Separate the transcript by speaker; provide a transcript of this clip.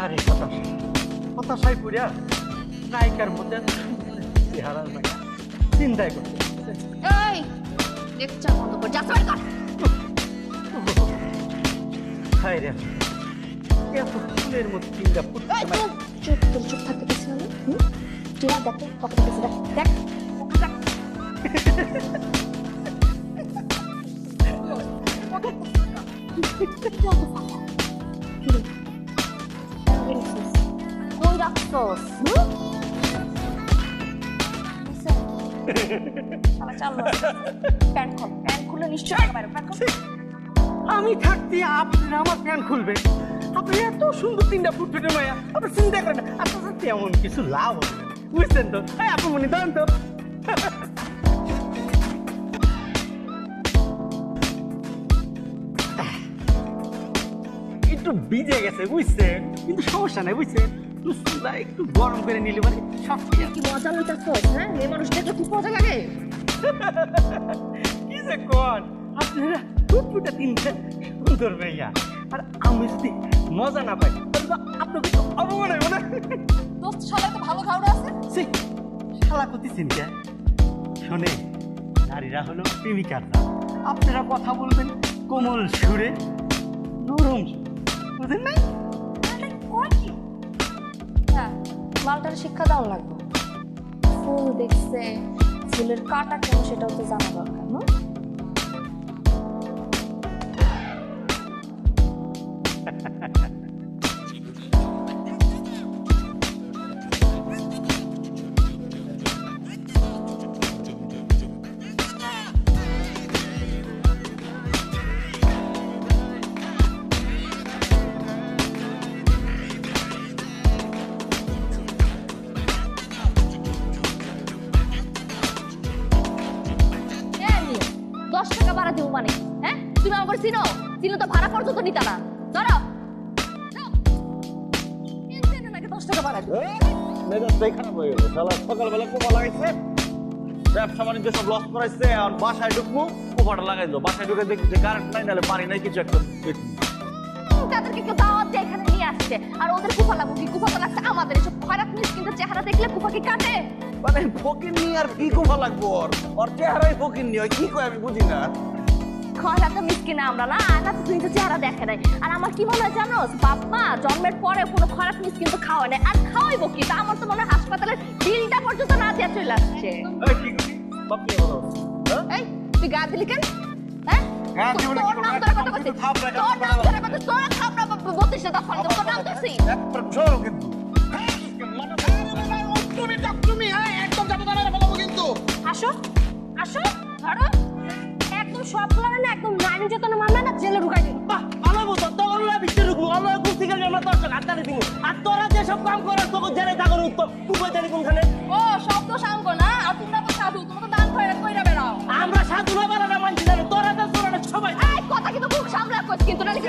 Speaker 1: আরে হতাশায় পুরিয়া নায়িকার মধ্যে চেহারার নায়িকা চিন্তাই করতে
Speaker 2: এই লেকচার বন্ধ কর, যা সর কর।
Speaker 1: হায় রে এত ফুলের মধ্যে চিন্তা
Speaker 2: এই চুপ, তোর চুপ থাকতে পারছিস না? তুই দেখ পকেটে গেছে, দেখ কই রাখছস? প্যান্ট খুলে নিশ্চয় প্যান্ট খুল।
Speaker 1: আমি থাকতে আপনারা আমার প্যান্ট খুলবে? আপনি এত সুন্দর তিনটা ফুটফুটে মায়া, আপনি চিন্তা করেন না আপনার তেমন কিছু লাভ হবে না, বুঝছেন তো? আপনি মনে দেন তো একটু ভিজে গেছে বুঝছেন, কিন্তু সমস্যা নাই বুঝছেন, একটু গরম করে নিলে মানে সব
Speaker 2: কি মজা লইতাছস? হ্যাঁ, মেয়ে মানুষ দেখলে খুব মজা লাগে।
Speaker 1: কি যে কোন আপনারা ফুটফুটে তিনটা সুন্দর মেয়া, আর আমি যদি মজা না পাই তাহলে তো আপনাকে তো অপমান হইব না।
Speaker 2: দোস্ত শালা তো ভালো খাওয়া আছে।
Speaker 1: সেই শালা করতেছেন কে? শোনে, নারীরা হলো প্রেমিকার দাম। আপনারা কথা বলবেন কোমল সুরে, নরম সুরে, বুঝেন নাই?
Speaker 2: হ্যাঁ, মালটার শিক্ষা দেওয়া লাগবে। ফুল দেখছে, ফুলের কাটা কেন সেটাও তো জানা দরকার, না? দিব মানে, হ্যাঁ? তুমি আমাকে চিনো? চিনো তো ভাড়া পর্যন্ত নিতা না। ধরো নাকি 10 টাকা ভাড়া দিও।
Speaker 3: মেজাজটাই খারাপ হয়ে গেল। শালা সকালবেলা কোপা লাগাইছে, ব্যবসা বাণিজ্য সব লস করাইছে, আর বাসায় ঢুকবো কোপাটা লাগাই দিল। বাসায় ঢুকে দেখি যে কারেন্ট নাই, নাহলে পানি নাই, কিছু একটা
Speaker 2: তাদেরকে কেউ দাওয়াত দিয়ে এখানে নিয়ে আসছে, আর ওদের কুফা লাগবে কি? কুফা তো লাগছে আমাদের। এসব খয়রাত মিসকিনদের চেহারা দেখলে কুফা কি কাটে?
Speaker 3: মানে ফকির নিয়ে আর কি কোপা লাগবো? ওর চেহারাই ফকির নিয়ে, কি কয় আমি বুঝি না।
Speaker 2: খয়রাত মিসকিন আমরা না, আয়না তো তুই তো চেহারা দেখে নাই। আর আমার কি মনে হয় জানোস, বাপ মা জন্মের পরে কোনো খয়রাত মিসকিন তো খাওয়ায় নাই, আর খাওয়াইবো কি? তা আমার তো মনে হয় হাসপাতালের বিলটা পর্যন্ত না দিয়ে চলে আসছে। এই তুই গা দিলি কেন? হ্যাঁ, তোর নাম ধরে কথা বলছিস, তোর নাম ধরে কথা, তোর খাপড়া বলছিস না, তখন তোর নাম ধরছি। আসো আসো, ধরো একদম সব ধরে না, একদম নারী নির্যাতনের মামলা না, জেলে ঢুকাই দিন। ও সব তো সাঙ্গ না, আর তোমরা তো সাধু, তোমরা তো দান কইরা বেড়াও।
Speaker 1: আমরা সাধু না বানানা মানছি না, তোরা তো সবাই
Speaker 2: এই কথা কিন্তু খুব সামলা করছিস, কিন্তু নাকি